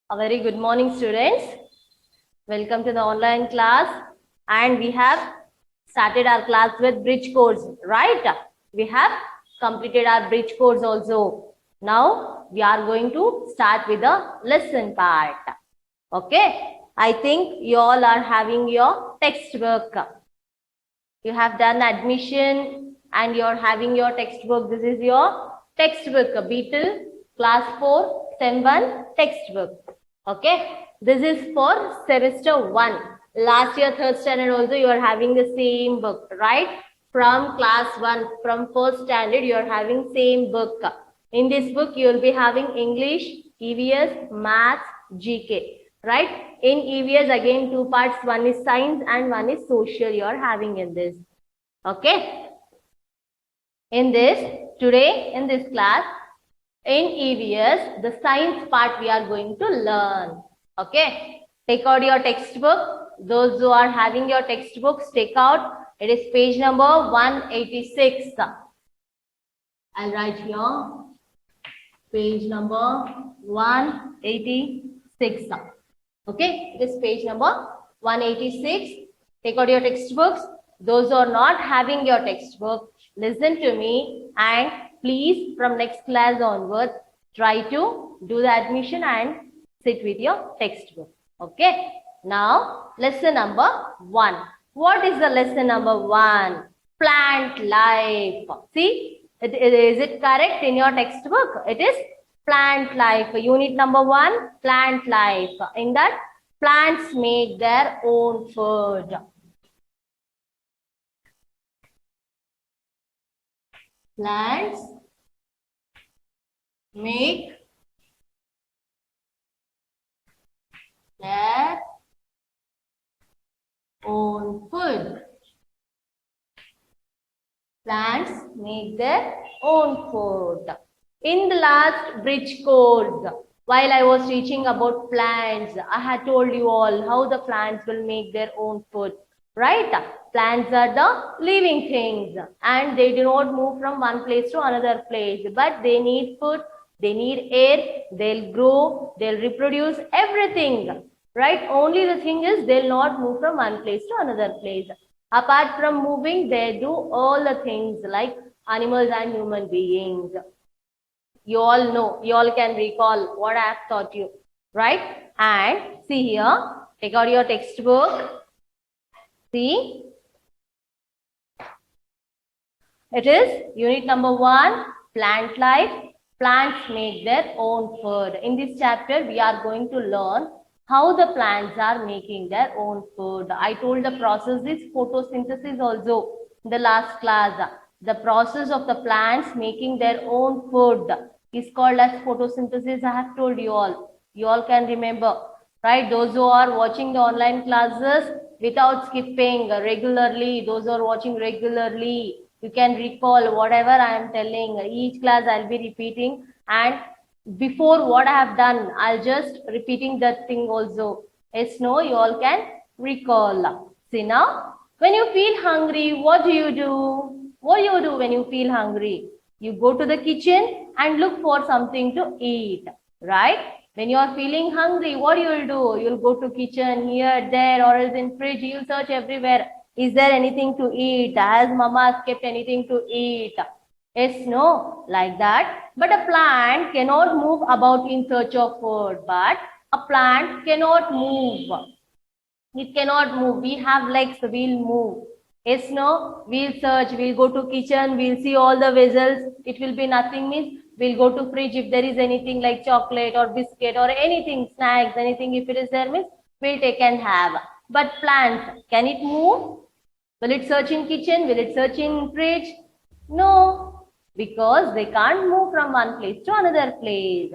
A very good morning, students. Welcome to the online class. And we have started our class with bridge course, right? We have completed our bridge course also. Now we are going to start with the lesson part. Okay. I think you all are having your textbook. You have done admission and you're having your textbook. This is your textbook, Beetle class 4 Sem 1 textbook. Okay, this is for semester 1. Last year 3rd standard also you are having the same book, right? From class 1, from 1st standard you are having same book. In this book you will be having English, EVS, Maths, GK, right? In EVS again 2 parts, one is science and one is social you are having in this. Okay. In this, today in this class, in EVS, the science part we are going to learn. Okay. Take out your textbook. Those who are having your textbooks, take out. It is page number 186. I'll write here. Page number 186. Okay. This page number 186. Take out your textbooks. Those who are not having your textbook, listen to me and please from next class onwards, try to do the admission and sit with your textbook. Okay. Now, lesson number 1. What is the lesson number 1? Plant life. See, is it correct in your textbook? It is plant life. Unit number 1, plant life. In that, plants make their own food. Plants make their own food. Plants make their own food. In the last bridge course, while I was teaching about plants, I had told you all how the plants will make their own food, right? Plants are the living things and they do not move from one place to another place, but they need food, they need air, they'll grow, they'll reproduce, everything, right? Only the thing is they'll not move from one place to another place. Apart from moving, they do all the things like animals and human beings. You all know, you all can recall what I have taught you, right? And see here, take out your textbook. See, it is unit number 1, plant life. Plants make their own food. In this chapter, we are going to learn how the plants are making their own food. I told the process is photosynthesis also in the last class. The process of the plants making their own food is called as photosynthesis. I have told you all. You all can remember, right? Those who are watching the online classes without skipping regularly, those who are watching regularly, you can recall whatever I am telling. Each class I'll be repeating, and before what I have done, I'll just repeating that thing also. Yes, no, you all can recall. See now, when you feel hungry, what do you do? What do you do when you feel hungry? You go to the kitchen and look for something to eat, right? When you are feeling hungry, what you'll do? You'll go to kitchen, here, there, or else in fridge, you'll search everywhere. Is there anything to eat? Has mama kept anything to eat? Yes, no, like that. But a plant cannot move about in search of food. But a plant cannot move. It cannot move. We have legs, we'll move. Yes, no, we'll search, we'll go to kitchen, we'll see all the vessels. It will be nothing means we'll go to fridge if there is anything like chocolate or biscuit or anything, snacks, anything if it is there means we'll take and have. But plants, can it move? Will it search in kitchen? Will it search in fridge? No, because they can't move from one place to another place.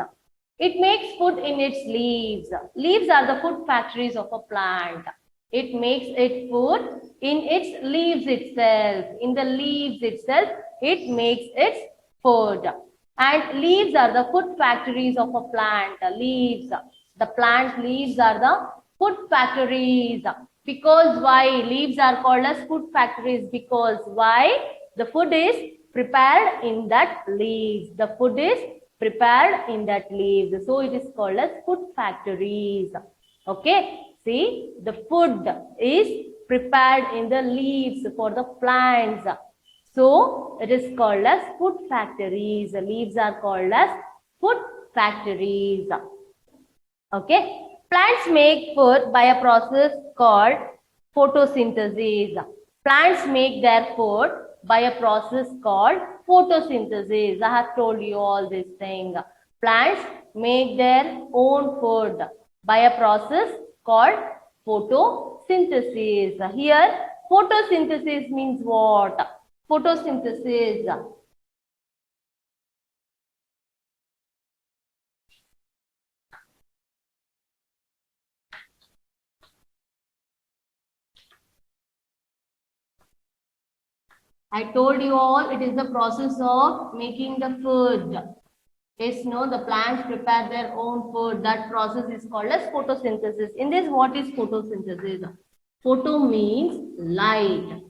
It makes food in its leaves. Leaves are the food factories of a plant. It makes its food in its leaves itself. In the leaves itself, it makes its food. And leaves are the food factories of a plant. Leaves. The plant leaves are the food factories. Because why? Leaves are called as food factories. Because why? The food is prepared in that leaves. The food is prepared in that leaves. So it is called as food factories. Okay. See, the food is prepared in the leaves for the plants. So it is called as food factories. The leaves are called as food factories. Okay. Plants make food by a process called photosynthesis. Plants make their food by a process called photosynthesis. I have told you all this thing. Plants make their own food by a process called photosynthesis. Here, photosynthesis means what? Photosynthesis. I told you all it is the process of making the food. Yes, no, the plants prepare their own food. That process is called as photosynthesis. In this, what is photosynthesis? Photo means light.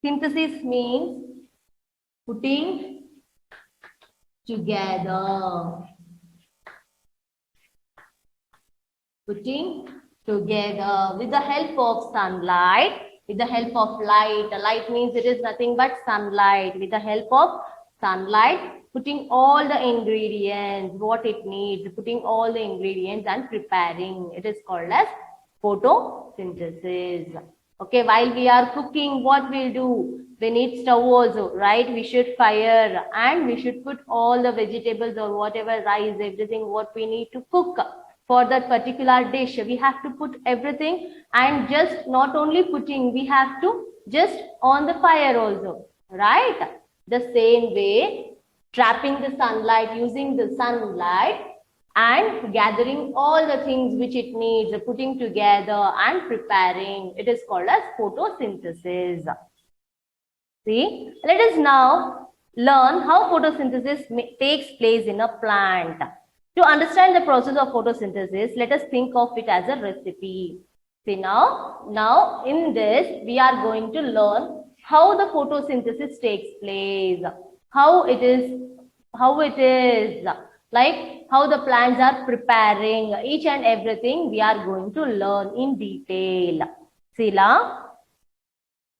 Synthesis means putting together. Putting together with the help of sunlight. With the help of light. Light means it is nothing but sunlight. With the help of sunlight, putting all the ingredients, what it needs, putting all the ingredients and preparing. It is called as photosynthesis. Okay, while we are cooking, what we'll do? We need stove also, right? We should fire and we should put all the vegetables or whatever, rice, everything what we need to cook for that particular dish. We have to put everything, and just not only putting, we have to just on the fire also, right? The same way, trapping the sunlight, using the sunlight and gathering all the things which it needs, putting together and preparing. It is called as photosynthesis. See, let us now learn how photosynthesis takes place in a plant. To understand the process of photosynthesis, let us think of it as a recipe. See, now in this, we are going to learn how the photosynthesis takes place, how it is, like how the plants are preparing, each and everything we are going to learn in detail. See,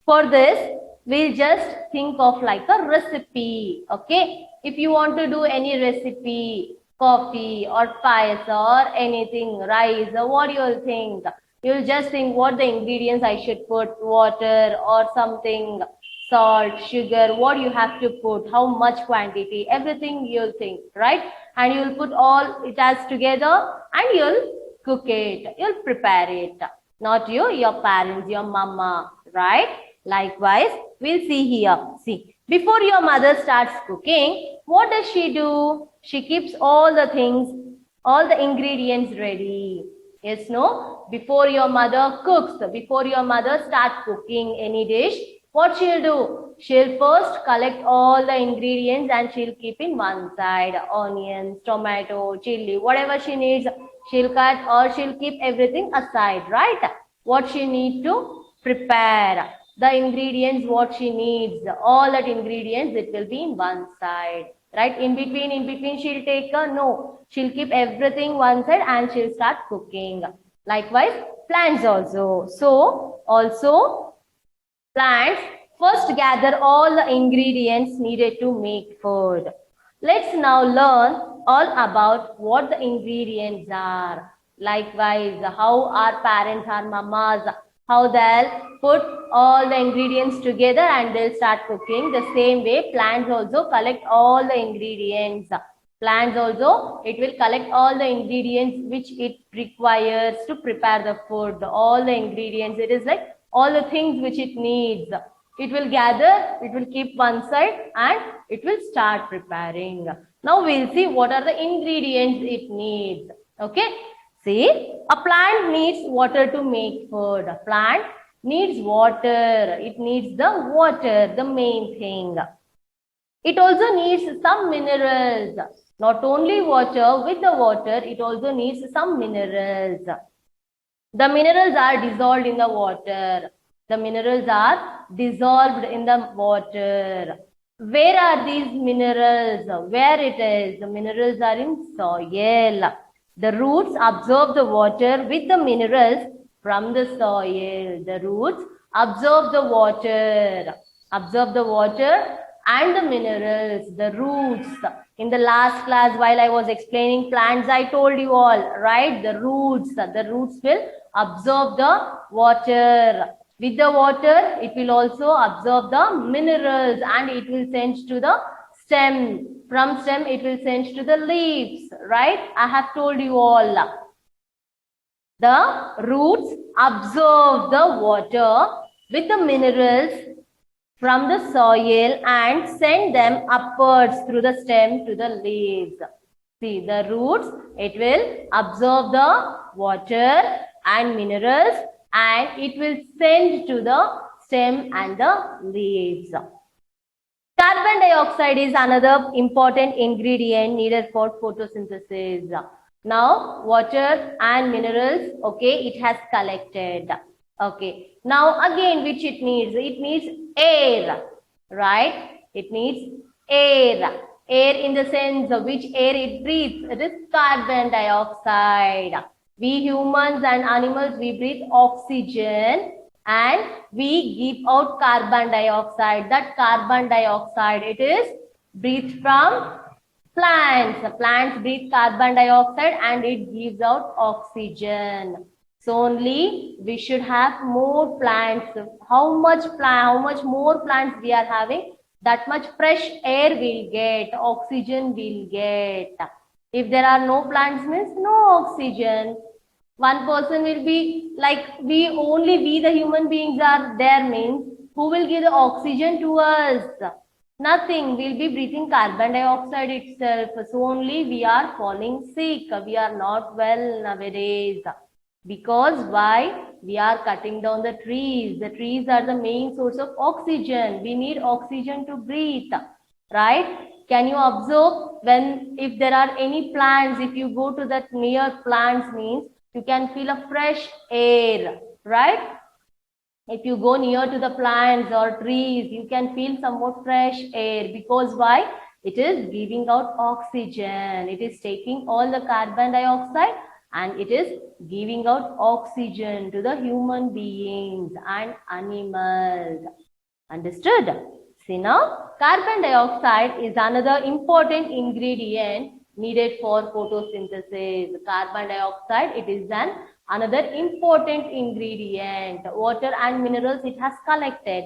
for this, we'll just think of like a recipe, okay? If you want to do any recipe, coffee or payasa or anything, rice, or what you'll think? You'll just think what the ingredients I should put, water or something, salt, sugar, what you have to put, how much quantity, everything you'll think, right? And you'll put all it as together and you'll cook it, you'll prepare it. Not you, your parents, your mama, right? Likewise, we'll see here. See, before your mother starts cooking, what does she do? She keeps all the things, all the ingredients ready. Yes, no? Before your mother cooks, before your mother starts cooking any dish, what she'll do? She'll first collect all the ingredients and she'll keep in one side. Onions, tomato, chili, whatever she needs, she'll cut or she'll keep everything aside, right? What she needs to prepare, the ingredients, what she needs, all that ingredients, it will be in one side, right? In between, she'll take a, no, she'll keep everything one side and she'll start cooking. Likewise, plants also. So, also, plants first gather all the ingredients needed to make food. Let's now learn all about what the ingredients are. Likewise, how our parents, our mamas, how they'll put all the ingredients together and they'll start cooking. The same way, plants also collect all the ingredients. Plants also, it will collect all the ingredients which it requires to prepare the food. All the ingredients, it is like all the things which it needs. It will gather, it will keep one side and it will start preparing. Now we'll see what are the ingredients it needs. Okay. See, a plant needs water to make food. A plant needs water. It needs the water, the main thing. It also needs some minerals. Not only water, with the water, it also needs some minerals. The minerals are dissolved in the water. The minerals are dissolved in the water. Where are these minerals? Where it is? The minerals are in soil. The roots absorb the water with the minerals from the soil. The roots absorb the water. Absorb the water and the minerals, the roots. In the last class, while I was explaining plants, I told you all, right? The roots will absorb the water. With the water, it will also absorb the minerals and it will send to the stem. From stem, it will send to the leaves, right? I have told you all. The roots absorb the water with the minerals from the soil and send them upwards through the stem to the leaves. See, the roots, it will absorb the water and minerals and it will send to the stem and the leaves. Carbon dioxide is another important ingredient needed for photosynthesis. Now, water and minerals, okay, it has collected. Okay. Now, again, which it needs? It needs air, right? It needs air. Air in the sense of which air it breathes. It is carbon dioxide. We humans and animals, we breathe oxygen and we give out carbon dioxide. That carbon dioxide, it is breathed from plants. Plants breathe carbon dioxide and it gives out oxygen. So only we should have more plants. How much more plants we are having, that much fresh air we'll get, oxygen we'll get. If there are no plants means no oxygen. One person will be like we the human beings are there means who will give the oxygen to us? Nothing. We'll be breathing carbon dioxide itself. So only we are falling sick. We are not well nowadays. Because why? We are cutting down the trees. The trees are the main source of oxygen. We need oxygen to breathe. Right? Can you observe if there are any plants, if you go to that near plants means you can feel a fresh air, right? If you go near to the plants or trees, you can feel some more fresh air because why? It is giving out oxygen. It is taking all the carbon dioxide and it is giving out oxygen to the human beings and animals. Understood? See now, carbon dioxide is another important ingredient needed for photosynthesis. Carbon dioxide, it is another important ingredient. Water and minerals it has collected.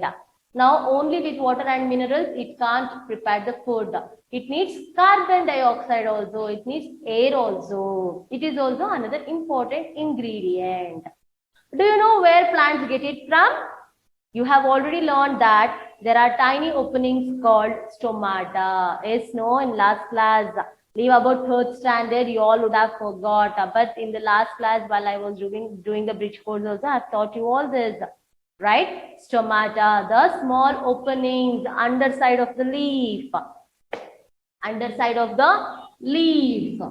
Now only with water and minerals it can't prepare the food. It needs carbon dioxide also. It needs air also. It is also another important ingredient. Do you know where plants get it from? You have already learned that there are tiny openings called stomata. Yes, no, in last class, leave about third standard, you all would have forgot. But in the last class, while I was doing the bridge course also, I have taught you all this. Right? Stomata, the small openings, underside of the leaf. Underside of the leaf.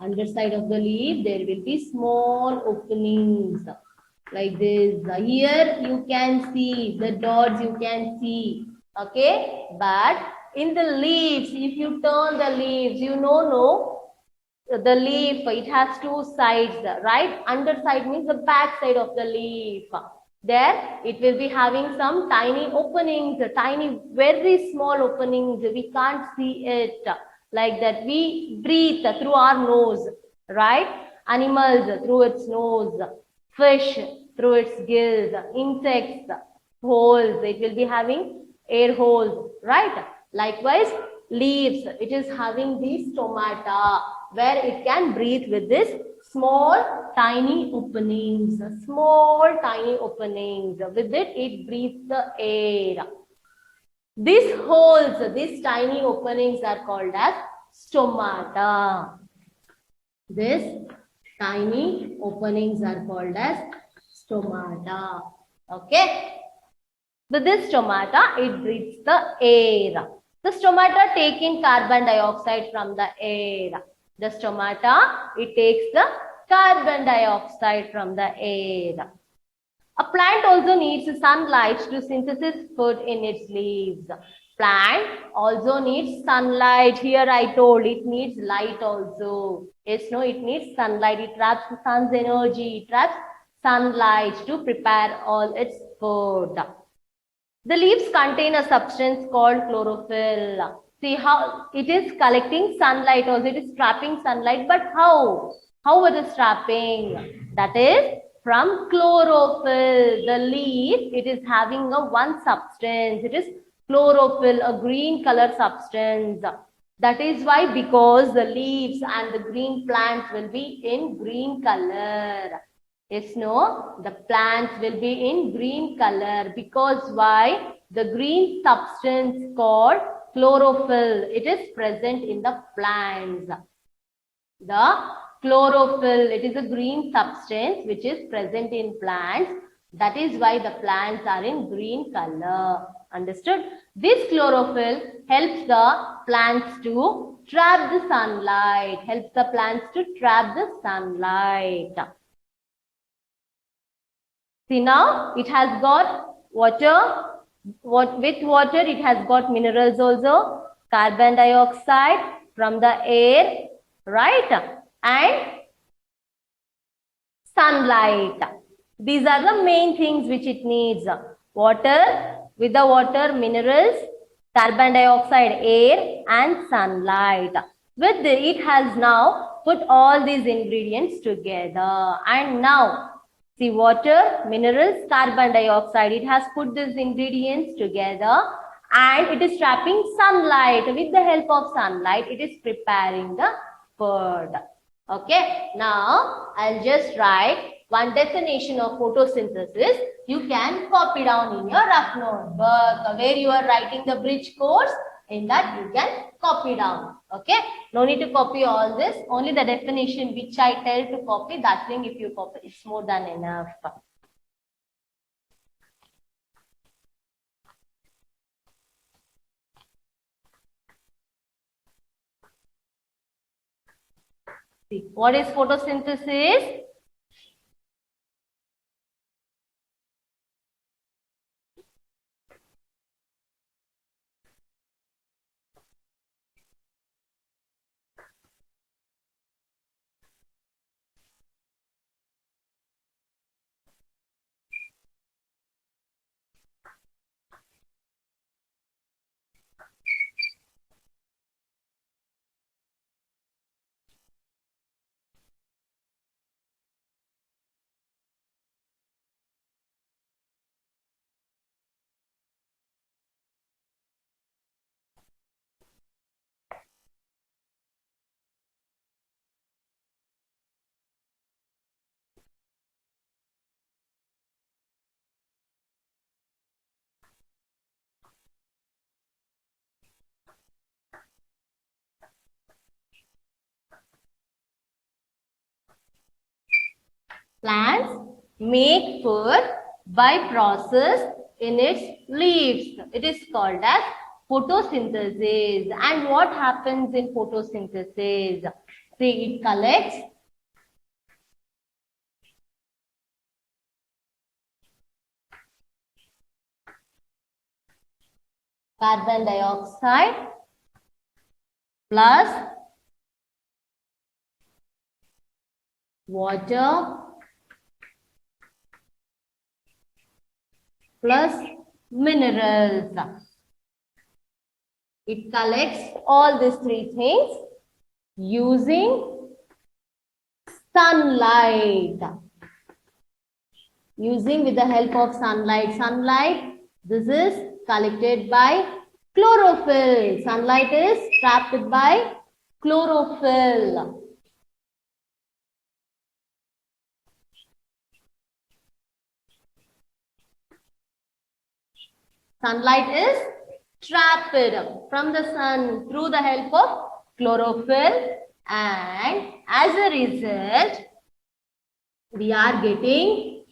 Underside of the leaf, there will be small openings like this. Here you can see the dots, you can see. Okay, but in the leaves, if you turn the leaves, you know, the leaf, it has two sides, right? Underside means the back side of the leaf. There, it will be having some tiny openings, tiny, very small openings. We can't see it like that. We breathe through our nose, right? Animals through its nose, fish through its gills, insects, holes. It will be having air holes, right? Likewise, leaves, it is having these stomata where it can breathe with this small tiny openings, small tiny openings. With it, it breathes the air. These holes, these tiny openings are called as stomata. These tiny openings are called as stomata. Okay. With this stomata, it breathes the air. The stomata take in carbon dioxide from the air. The stomata, it takes the carbon dioxide from the air. A plant also needs sunlight to synthesize food in its leaves. Plant also needs sunlight. Here I told it needs light also. Yes, no, it needs sunlight. It traps the sun's energy. It traps sunlight to prepare all its food. The leaves contain a substance called chlorophyll. See how it is collecting sunlight also. It is trapping sunlight. But how? How it is trapping? That is from chlorophyll. The leaf, it is having a one substance. It is chlorophyll, a green color substance. That is why, because the leaves and the green plants will be in green color. Yes, no, the plants will be in green color because why? The green substance called chlorophyll, it is present in the plants. The chlorophyll, it is a green substance which is present in plants. That is why the plants are in green color. Understood? This chlorophyll helps the plants to trap the sunlight. Helps the plants to trap the sunlight. See now, it has got water. With water, it has got minerals also. Carbon dioxide from the air, right? And sunlight. These are the main things which it needs. Water, with the water, minerals, carbon dioxide, air, and sunlight. With it has now put all these ingredients together. And now, see, water, minerals, carbon dioxide. It has put these ingredients together and it is trapping sunlight. With the help of sunlight, it is preparing the food. Okay. Now, I'll just write one definition of photosynthesis. You can copy down in your rough notebook where you are writing the bridge course. In that, you can copy down. Okay. No need to copy all this. Only the definition which I tell to copy, that thing if you copy, it's more than enough. See, what is photosynthesis? Plants make food by process in its leaves. It is called as photosynthesis. And what happens in photosynthesis? See, it collects carbon dioxide plus water plus minerals. It collects all these three things using sunlight. Using with the help of sunlight. Sunlight, this is collected by chlorophyll. Sunlight is trapped by chlorophyll. Sunlight is trapped from the sun through the help of chlorophyll, and as a result, we are getting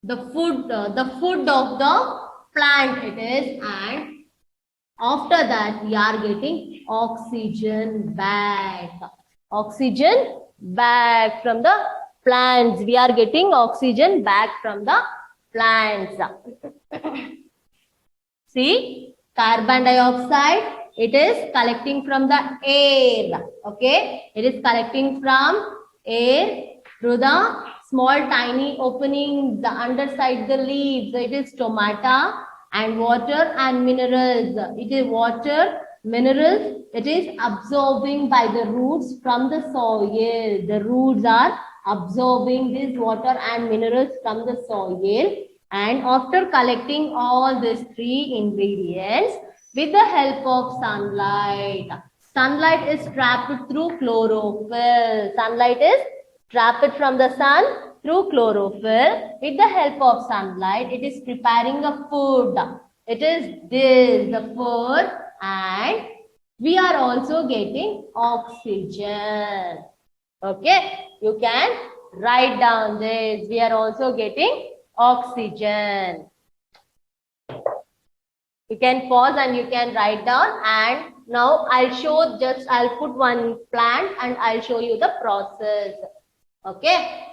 the food of the plant it is, and After that, we are getting oxygen back. Oxygen back from the plants. We are getting oxygen back from the plants. See, carbon dioxide, it is collecting from the air. Okay, it is collecting from air through the small tiny openings the underside the leaves. So it is stomata and water and minerals. It is water, minerals. It is absorbing by the roots from the soil. The roots are absorbing this water and minerals from the soil. And after collecting all these three ingredients with the help of sunlight, sunlight is trapped through chlorophyll. Sunlight is trapped from the sun through chlorophyll. With the help of sunlight, it is preparing a food. It is this, the food, and we are also getting oxygen. Okay, you can write down this. We are also getting oxygen. You can pause and you can write down, and now I'll put one plant and I'll show you the process. Okay.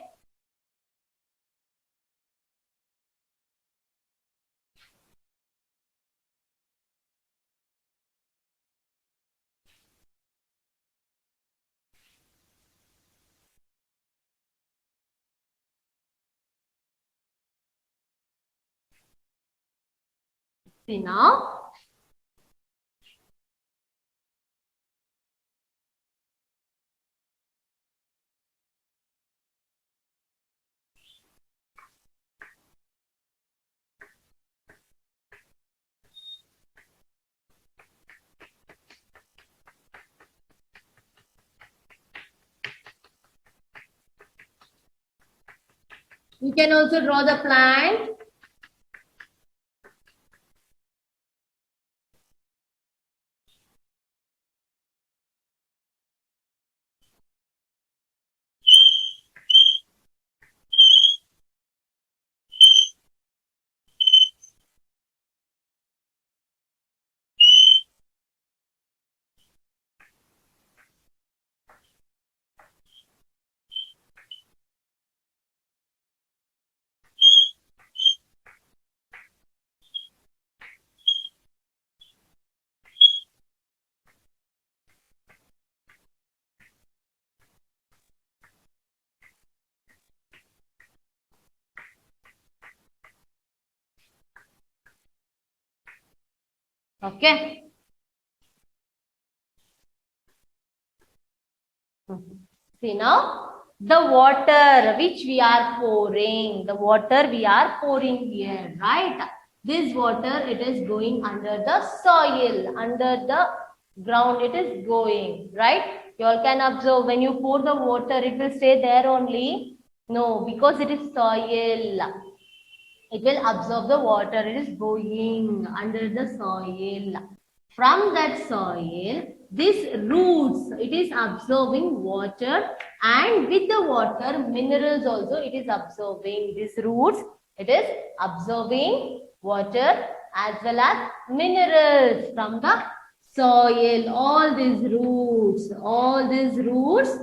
See now. You can also draw the plant. Okay. See now, the water which we are pouring, here, right? This water, it is going under the soil, under the ground, it is going, right? You all can observe when you pour the water, it will stay there only. No, because it is soil. It will absorb the water. It is going under the soil. From that soil, this roots, it is absorbing water, and with the water, minerals also it is absorbing. These roots, it is absorbing water as well as minerals from the soil. All these roots.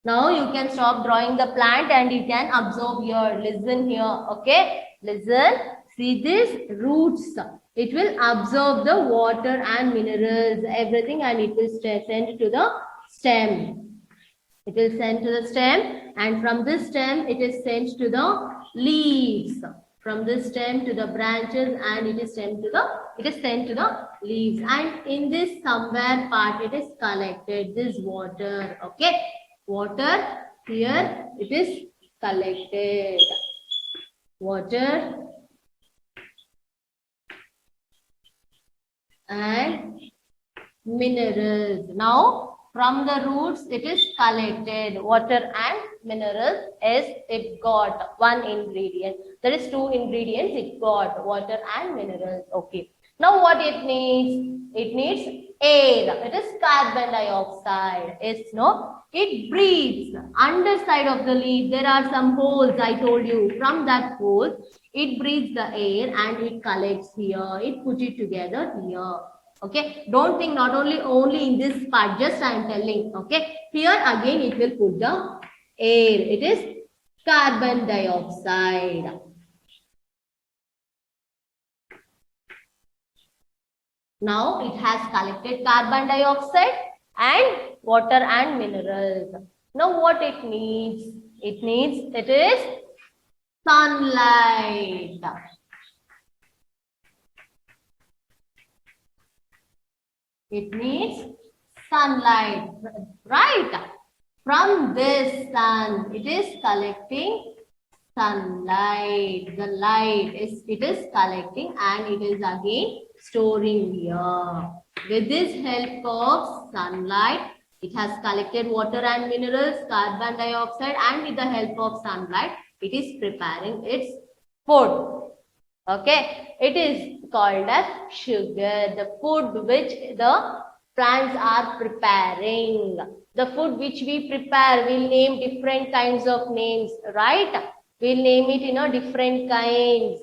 Now you can stop drawing the plant and you can observe here. Listen here. Okay. Listen. See this roots. It will absorb the water and minerals, everything, and it will send to the stem. It will send to the stem, and from this stem, it is sent to the leaves. From this stem to the branches, and it is sent to the leaves. And in this somewhere part, it is collected. This water. Okay. Water, here it is collected. Water and minerals. Now, from the roots, it is collected. Water and minerals is it got one ingredient. There is two ingredients it got, water and minerals. Okay. Now what it needs? It needs air. It is carbon dioxide. Yes, no? It breathes. Underside of the leaf, there are some holes, I told you. From that hole, it breathes the air and it collects here. It puts it together here. Okay. Don't think not only in this part, just I am telling. Okay. Here again it will put the air. It is carbon dioxide. Now it has collected carbon dioxide and water and minerals. Now what it needs? It is sunlight. It needs sunlight, right? From this sun, it is collecting sunlight. The light it is collecting and it is again storing here. With this help of sunlight, it has collected water and minerals, carbon dioxide, and with the help of sunlight, it is preparing its food. Okay, it is called as sugar, the food which the plants are preparing. The food which we prepare, we'll name different kinds of names, right? We'll name it, different kinds.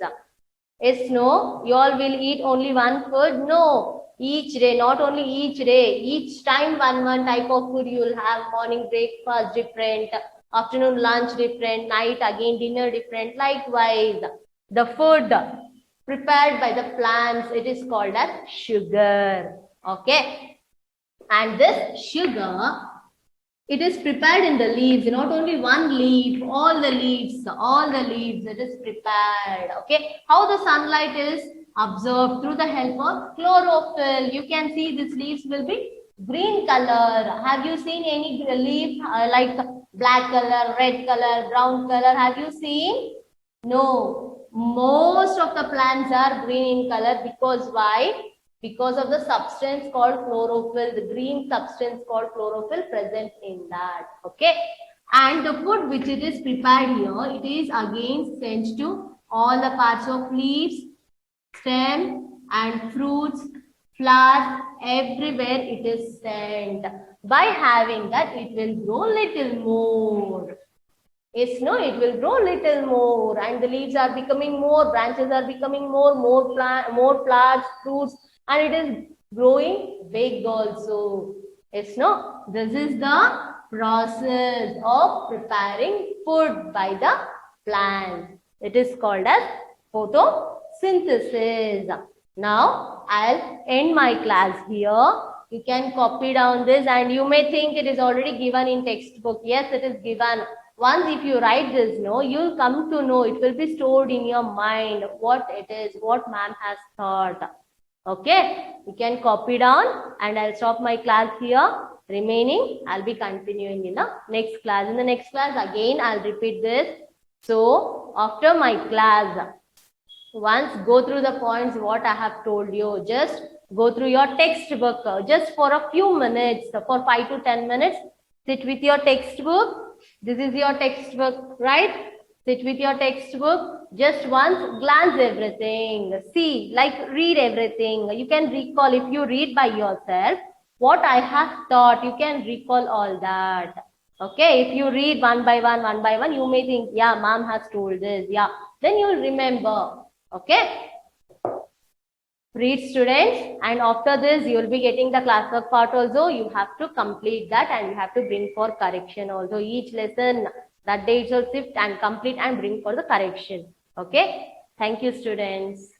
Yes, no? You all will eat only one food? No. Each day, not only each day, each time one type of food you will have. Morning breakfast different, afternoon lunch different, night again dinner different. Likewise, the food prepared by the plants, it is called as sugar. Okay. And this sugar, it is prepared in the leaves, not only one leaf, all the leaves, it is prepared. Okay. How the sunlight is absorbed? Through the help of chlorophyll. You can see these leaves will be green color. Have you seen any leaf like black color, red color, brown color? Have you seen? No. Most of the plants are green in color because why? Because of the substance called chlorophyll, the green substance called chlorophyll present in that. Okay. And the food which it is prepared here, it is again sent to all the parts of leaves, stem and fruits, flowers, everywhere it is sent. By having that, it will grow little more. Yes, no, it will grow little more and the leaves are becoming more, branches are becoming more flowers, fruits, and it is growing big also. Yes, no, this is the process of preparing food by the plant. It is called as photosynthesis. Now, I'll end my class here. You can copy down this and you may think it is already given in textbook. Yes, it is given. Once if you write this, no, you'll come to know, it will be stored in your mind what it is, what ma'am has taught. Okay, you can copy down and I'll stop my class here. Remaining, I'll be continuing in the next class. In the next class, again, I'll repeat this. So, after my class, once go through the points what I have told you. Just go through your textbook just for a few minutes, for 5 to 10 minutes. Sit with your textbook. This is your textbook, right? Sit with your textbook. Just once glance everything. See, like read everything. You can recall if you read by yourself what I have taught. You can recall all that. Okay, if you read one by one, you may think, yeah, mom has told this. Yeah, then you will remember. Okay. Read, students, and after this you will be getting the classwork part also. You have to complete that and you have to bring for correction also. Each lesson that day it will shift and complete and bring for the correction. Okay. Thank you, students.